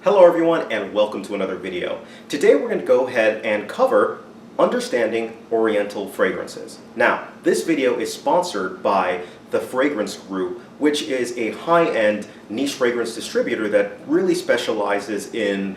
Hello everyone and welcome to another video. Today we're going to go ahead and cover understanding Oriental fragrances. Now, this video is sponsored by the Fragrance Group, which is a high-end niche fragrance distributor that really specializes in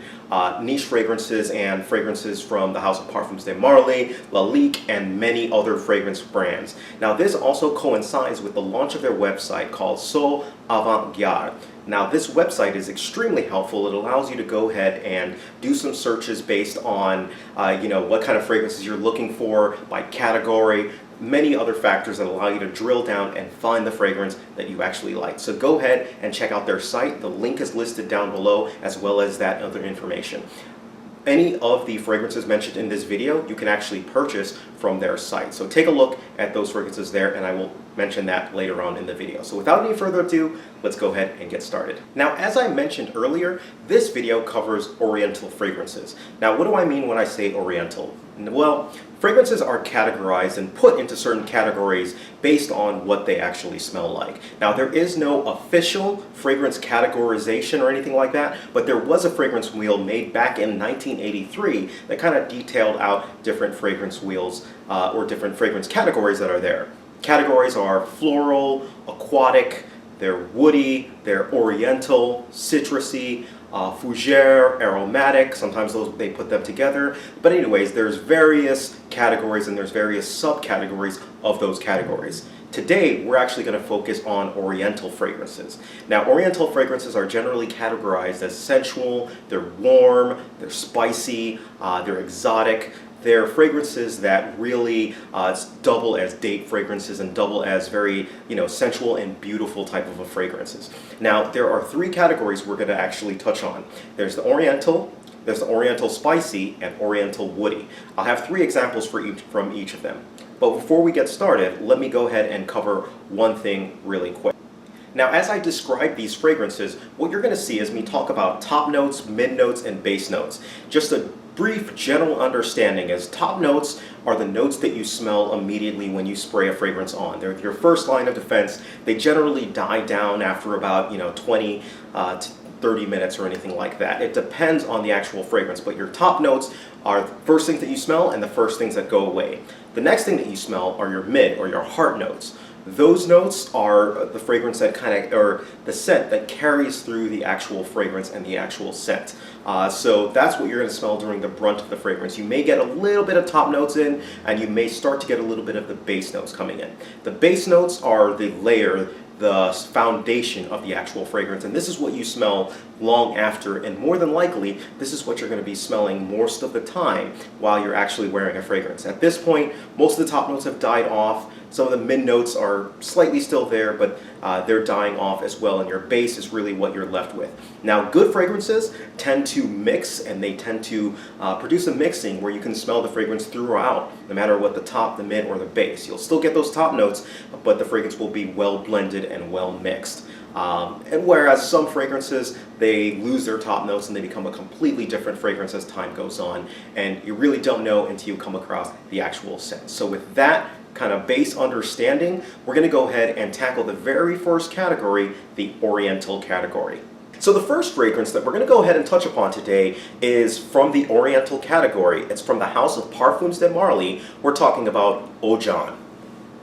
niche fragrances and fragrances from the House of Parfums de Marly, Lalique, and many other fragrance brands. Now, this also coincides with the launch of their website called So Avant-Garde. Now, this website is extremely helpful. It allows you to go ahead and do some searches based on what kind of fragrances you're looking for by category, many other factors that allow you to drill down and find the fragrance that you actually like. So go ahead and check out their site. The link is listed down below, as well as that other information. Any of the fragrances mentioned in this video you can actually purchase from their site. So take a look at those fragrances there, and I will mention that later on in the video. So without any further ado, let's go ahead and get started. Now, as I mentioned earlier, this video covers Oriental fragrances. Now, what do I mean when I say Oriental? Well, fragrances are categorized and put into certain categories based on what they actually smell like. Now, there is no official fragrance categorization or anything like that, but there was a fragrance wheel made back in 1983 that kind of detailed out different fragrance wheels or different fragrance categories that are there. Categories are floral, aquatic, they're woody, they're oriental, citrusy, fougere, aromatic. Sometimes they put them together. But anyways, there's various categories and there's various subcategories of those categories. Today, we're actually going to focus on Oriental fragrances. Now, Oriental fragrances are generally categorized as sensual, they're warm, they're spicy, they're exotic. They're fragrances that really double as date fragrances and double as very, sensual and beautiful type of fragrances. Now, there are three categories we're going to actually touch on. There's the Oriental, there's the Oriental Spicy, and Oriental Woody. I'll have three examples from each of them. But before we get started, let me go ahead and cover one thing really quick. Now, as I describe these fragrances, what you're going to see is me talk about top notes, mid notes, and base notes. Just a brief general understanding is top notes are the notes that you smell immediately when you spray a fragrance on. They're your first line of defense. They generally die down after about 20 to 30 minutes or anything like that. It depends on the actual fragrance, but your top notes are the first things that you smell and the first things that go away. The next thing that you smell are your mid or your heart notes. Those notes are the fragrance that or the scent that carries through the actual fragrance and the actual scent. So that's what you're going to smell during the brunt of the fragrance. You may get a little bit of top notes in, and you may start to get a little bit of the base notes coming in. The base notes are the layer, the foundation of the actual fragrance, and this is what you smell long after, and more than likely, this is what you're going to be smelling most of the time while you're actually wearing a fragrance. At this point, most of the top notes have died off. Some of the mid notes are slightly still there, but they're dying off as well, and your base is really what you're left with. Now, good fragrances tend to mix, and they tend to produce a mixing where you can smell the fragrance throughout, no matter what the top, the mid, or the base. You'll still get those top notes, but the fragrance will be well blended and well mixed. And whereas some fragrances, they lose their top notes and they become a completely different fragrance as time goes on, and you really don't know until you come across the actual scent. So with that kind of base understanding, we're going to go ahead and tackle the very first category, the Oriental category. So the first fragrance that we're going to go ahead and touch upon today is from the Oriental category. It's from the House of Parfums de Marly. We're talking about Oajan.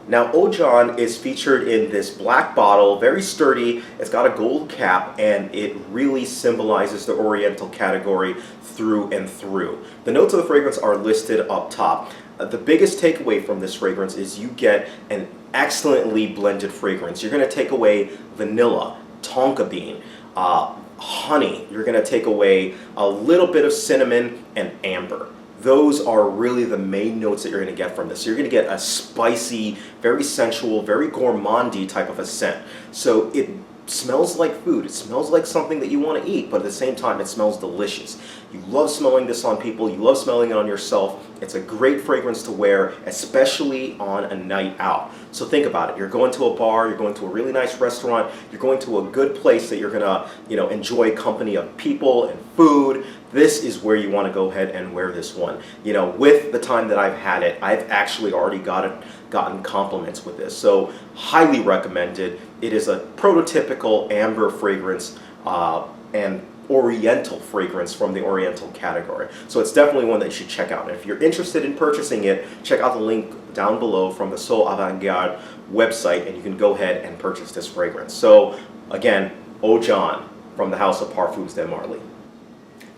Now, Oajan is featured in this black bottle, very sturdy. It's got a gold cap, and it really symbolizes the Oriental category through and through. The notes of the fragrance are listed up top. The biggest takeaway from this fragrance is you get an excellently blended fragrance. You're going to take away vanilla, tonka bean, honey. You're going to take away a little bit of cinnamon and amber. Those are really the main notes that you're going to get from this. So you're going to get a spicy, very sensual, very gourmandy type of a scent. So it smells like food. It smells like something that you want to eat, but at the same time, it smells delicious. You love smelling this on people. You love smelling it on yourself. It's a great fragrance to wear, especially on a night out. So think about it. You're going to a bar, you're going to a really nice restaurant, you're going to a good place that you're going to, enjoy company of people and food. This is where you want to go ahead and wear this one. With the time that I've had it, I've actually already gotten compliments with this. So highly recommended. It is a prototypical amber fragrance, and Oriental fragrance from the Oriental category. So it's definitely one that you should check out. And if you're interested in purchasing it, check out the link down below from the So Avant-Garde website, and you can go ahead and purchase this fragrance. So again, Oajan from the House of Parfums de Marly.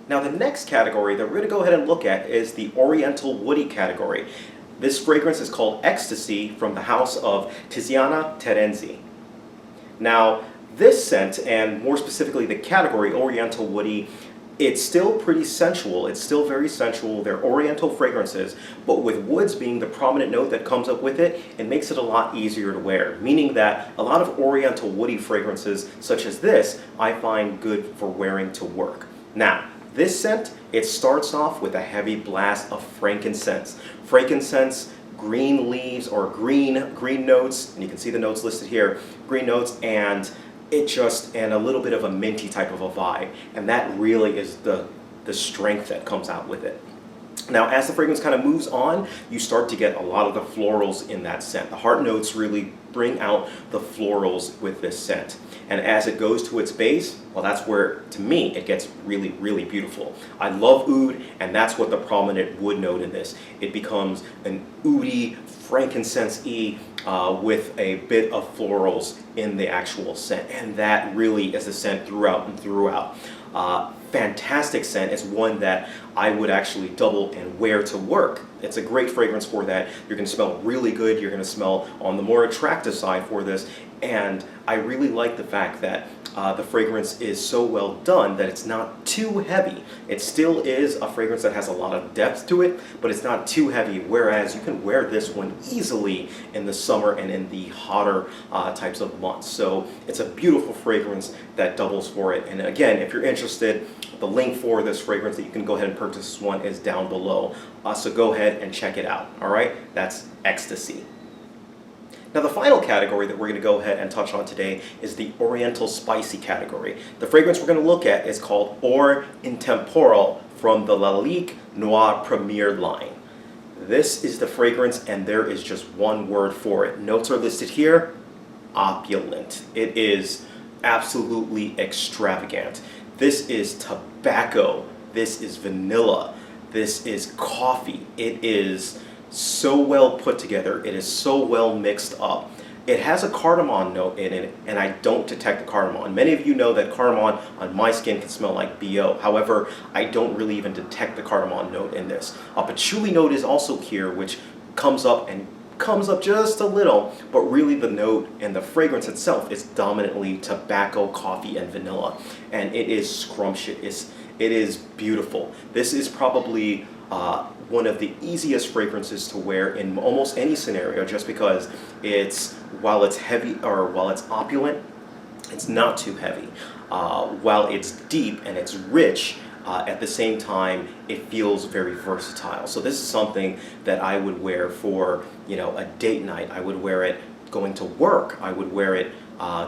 Now the next category that we're going to go ahead and look at is the Oriental Woody category. This fragrance is called Ecstasy from the House of Tiziana Terenzi. Now this scent, and more specifically the category Oriental Woody, it's still pretty sensual. It's still very sensual. They're Oriental fragrances, but with woods being the prominent note that comes up with it, it makes it a lot easier to wear. Meaning that a lot of Oriental Woody fragrances, such as this, I find good for wearing to work. Now, this scent, it starts off with a heavy blast of frankincense. Frankincense, green leaves, or green notes, and you can see the notes listed here, green notes, and a little bit of a minty type of a vibe, and that really is the strength that comes out with it. Now, as the fragrance kind of moves on, you start to get a lot of the florals in that scent. The heart notes really bring out the florals with this scent. And as it goes to its base, well, that's where, to me, it gets really, really beautiful. I love oud, and that's what the prominent wood note in this. It becomes an oudy, frankincense-y, with a bit of florals in the actual scent. And that really is the scent throughout and throughout. Fantastic scent. It's one that I would actually double and wear to work. It's a great fragrance for that. You're going to smell really good. You're going to smell on the more attractive side for this. And I really like the fact that the fragrance is so well done that it's not too heavy. It still is a fragrance that has a lot of depth to it, but it's not too heavy, whereas you can wear this one easily in the summer and in the hotter types of months. So it's a beautiful fragrance that doubles for it. And again, if you're interested, the link for this fragrance that you can go ahead and purchase this one is down below. So go ahead and check it out. All right, that's Ecstasy. Now the final category that we're going to go ahead and touch on today is the Oriental Spicy category. The fragrance we're going to look at is called Or Intemporal from the Lalique Noir Premier line. This is the fragrance, and there is just one word for it. Notes are listed here: opulent. It is absolutely extravagant. This is tobacco. This is vanilla. This is coffee. It is so well put together. It is so well mixed up. It has a cardamom note in it, and I don't detect the cardamom. Many of you know that cardamom on my skin can smell like BO. However, I don't really even detect the cardamom note in this. A patchouli note is also here, which comes up just a little, but really the note and the fragrance itself is dominantly tobacco, coffee, and vanilla. And it is scrumptious. It is beautiful. This is probably one of the easiest fragrances to wear in almost any scenario, just because while it's heavy, or while it's opulent, it's not too heavy. While it's deep and it's rich, at the same time, it feels very versatile. So this is something that I would wear for, a date night. I would wear it going to work. I would wear it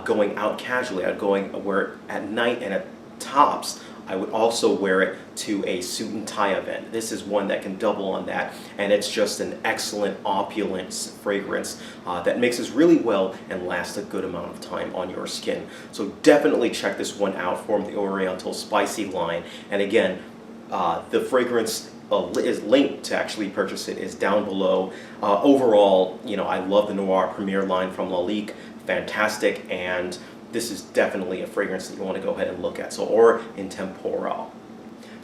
going out casually. I'd wear it at night and at tops. I would also wear it to a suit and tie event. This is one that can double on that, and it's just an excellent opulent fragrance that mixes really well and lasts a good amount of time on your skin. So definitely check this one out from the Oriental Spicy line. And again, the fragrance is linked to actually purchase it is down below. Overall, I love the Noir Premier line from Lalique. Fantastic, and this is definitely a fragrance that you want to go ahead and look at. So Or Intemporal.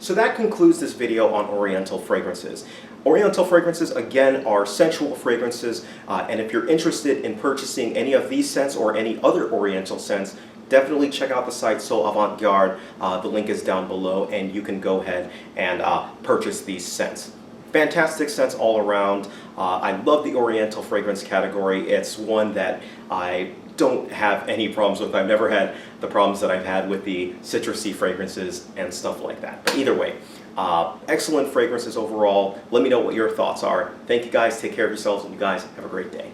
So that concludes this video on Oriental fragrances. Oriental fragrances, again, are sensual fragrances, and if you're interested in purchasing any of these scents or any other Oriental scents, definitely check out the site So Avant-Garde. The link is down below, and you can go ahead and purchase these scents. Fantastic scents all around. I love the Oriental fragrance category. It's one that I don't have any problems with. I've never had the problems that I've had with the citrusy fragrances and stuff like that. But either way, excellent fragrances overall. Let me know what your thoughts are. Thank you guys. Take care of yourselves, and you guys have a great day.